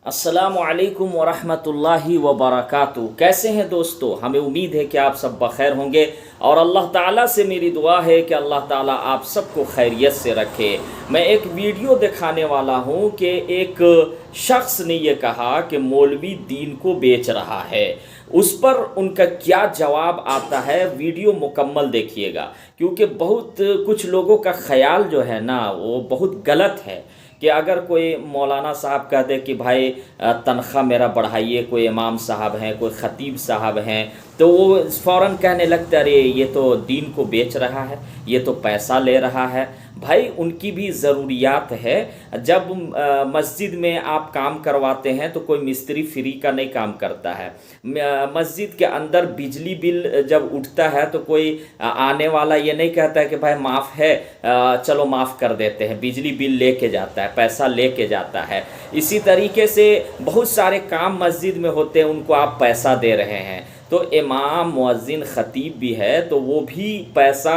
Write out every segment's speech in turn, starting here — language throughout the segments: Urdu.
السلام علیکم ورحمۃ اللہ وبرکاتہ۔ کیسے ہیں دوستو؟ ہمیں امید ہے کہ آپ سب بخیر ہوں گے، اور اللہ تعالیٰ سے میری دعا ہے کہ اللہ تعالیٰ آپ سب کو خیریت سے رکھے۔ میں ایک ویڈیو دکھانے والا ہوں کہ ایک شخص نے یہ کہا کہ مولوی دین کو بیچ رہا ہے۔ اس پر ان کا کیا جواب آتا ہے، ویڈیو مکمل دیکھیے گا، کیونکہ بہت کچھ لوگوں کا خیال جو ہے نا وہ بہت غلط ہے کہ اگر کوئی مولانا صاحب کہہ دے کہ بھائی تنخواہ میرا بڑھائیے، کوئی امام صاحب ہیں، کوئی خطیب صاحب ہیں، تو وہ فوراً کہنے لگتا ہے ارے یہ تو دین کو بیچ رہا ہے، یہ تو پیسہ لے رہا ہے۔ بھائی ان کی بھی ضروریات ہے۔ جب مسجد میں آپ کام کرواتے ہیں تو کوئی مستری فری کا نہیں کام کرتا ہے۔ مسجد کے اندر بجلی بل جب اٹھتا ہے تو کوئی آنے والا یہ نہیں کہتا ہے کہ بھائی معاف ہے، چلو معاف کر دیتے ہیں، بجلی بل لے کے جاتا ہے، پیسہ لے کے جاتا ہے۔ اسی طریقے سے بہت سارے کام مسجد میں ہوتے ہیں، ان کو آپ پیسہ دے رہے ہیں۔ تو امام، مؤذن، خطیب بھی ہے تو وہ بھی پیسہ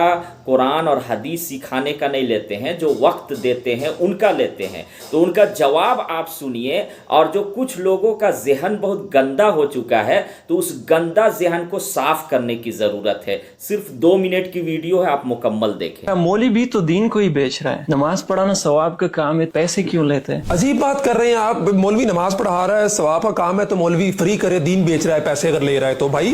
قرآن اور حدیث سکھانے کا نہیں لیتے ہیں، جو وقت دیتے ہیں ان کا لیتے ہیں۔ تو ان کا جواب آپ سنیے، اور جو کچھ لوگوں کا ذہن بہت گندا ہو چکا ہے تو اس گندا ذہن کو صاف کرنے کی ضرورت ہے۔ صرف 2 منٹ کی ویڈیو ہے، آپ مکمل دیکھیں۔ مولوی بھی تو دین کو ہی بیچ رہا ہے، نماز پڑھانا ثواب کا کام ہے، پیسے کیوں لیتے ہیں؟ عجیب بات کر رہے ہیں آپ۔ مولوی نماز پڑھا رہا ہے، ثواب کا کام ہے، تو مولوی فری کرے، دین بیچ رہا ہے، پیسے اگر لے رہا ہے تو بھائی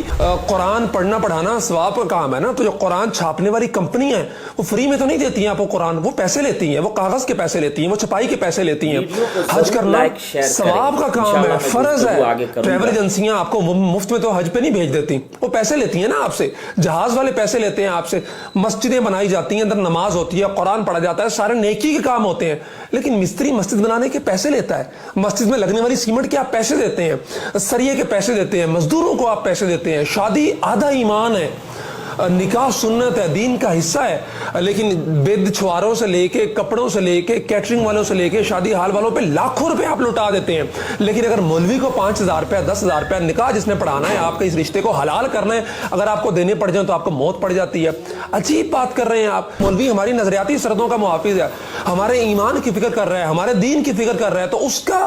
قرآن پڑھنا پڑھانا ثواب کا کام ہے نا۔ تو جو قرآن چھاپنے والی کمپنی ہے وہ فری میں تو نہیں دیتی ہیں آپ کو قرآن، وہ پیسے لیتی ہیں، وہ کاغذ کے پیسے لیتی ہیں، وہ چھپائی کے پیسے لیتی ہیں۔ حج کرنا ثواب کا کام ہے، فرض ہے۔ ٹریول ایجنسیاں آپ کو مفت میں تو حج پہ نہیں بھیج دیتی، وہ پیسے لیتی ہیں نا آپ سے، جہاز والے پیسے لیتے ہیں آپ سے، مسجدیں بنائی جاتی ہیں، اندر نماز ہوتی ہے، قرآن پڑھا جاتا ہے، سارے نیکی کے کام ہوتے ہیں۔ لیکن مستری مسجد بنانے کے پیسے لیتا ہے، مسجد میں لگنے والی سیمنٹ کے آپ پیسے دیتے ہیں، سریے کے پیسے دیتے ہیں، مزدوروں کو آپ پیسے دیتے ہیں۔ شادی آدھا ایمان ہے، نکاح سنت ہے، دین کا حصہ ہے، لیکن بید چھواروں سے لے کے، کپڑوں سے لے کے، کیٹرنگ والوں سے لے کے، شادی ہال والوں پہ لاکھوں روپے آپ لوٹا دیتے ہیں۔ لیکن اگر مولوی کو 5,000 روپے، 10,000 روپے نکاح جس نے پڑھانا ہے، آپ کے اس رشتے کو حلال کرنا ہے، اگر آپ کو دینے پڑ جائیں تو آپ کو موت پڑ جاتی ہے۔ عجیب بات کر رہے ہیں آپ۔ مولوی ہماری نظریاتی سرحدوں کا محافظ ہے، ہمارے ایمان کی فکر کر رہا ہے، ہمارے دین کی فکر کر رہا ہے، تو اس کا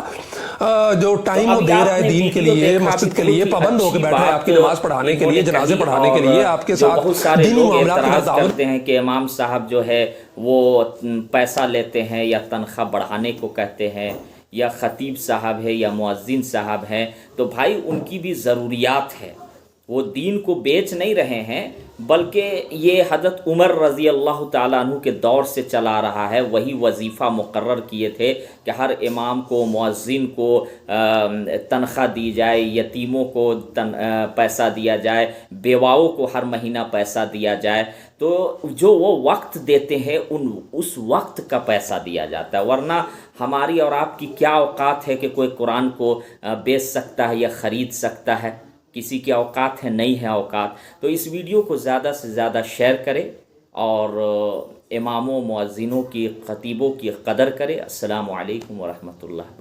جو ٹائم وہ دے رہا ہے دین کے لیے، مسجد کے لیے، پابند ہو کے بیٹھا ہے آپ کی نماز پڑھانے کے لیے، جنازے پڑھانے کے لیے، آپ کے ساتھ بہت سارے لوگ اعتراض کرتے ہیں کہ امام صاحب جو ہے وہ پیسہ لیتے ہیں یا تنخواہ بڑھانے کو کہتے ہیں، یا خطیب صاحب ہے یا مؤذن صاحب ہیں، تو بھائی ان کی بھی ضروریات ہے۔ وہ دین کو بیچ نہیں رہے ہیں، بلکہ یہ حضرت عمر رضی اللہ تعالیٰ عنہ کے دور سے چلا رہا ہے۔ وہی وظیفہ مقرر کیے تھے کہ ہر امام کو، مؤذن کو تنخواہ دی جائے، یتیموں کو پیسہ دیا جائے، بیواؤں کو ہر مہینہ پیسہ دیا جائے۔ تو جو وہ وقت دیتے ہیں اس وقت کا پیسہ دیا جاتا ہے، ورنہ ہماری اور آپ کی کیا اوقات ہے کہ کوئی قرآن کو بیچ سکتا ہے یا خرید سکتا ہے؟ کسی کی اوقات ہے، نہیں ہے اوقات۔ تو اس ویڈیو کو زیادہ سے زیادہ شیئر کرے، اور اماموں، مؤذنوں کی، خطیبوں کی قدر کرے۔ السلام علیکم ورحمۃ اللہ۔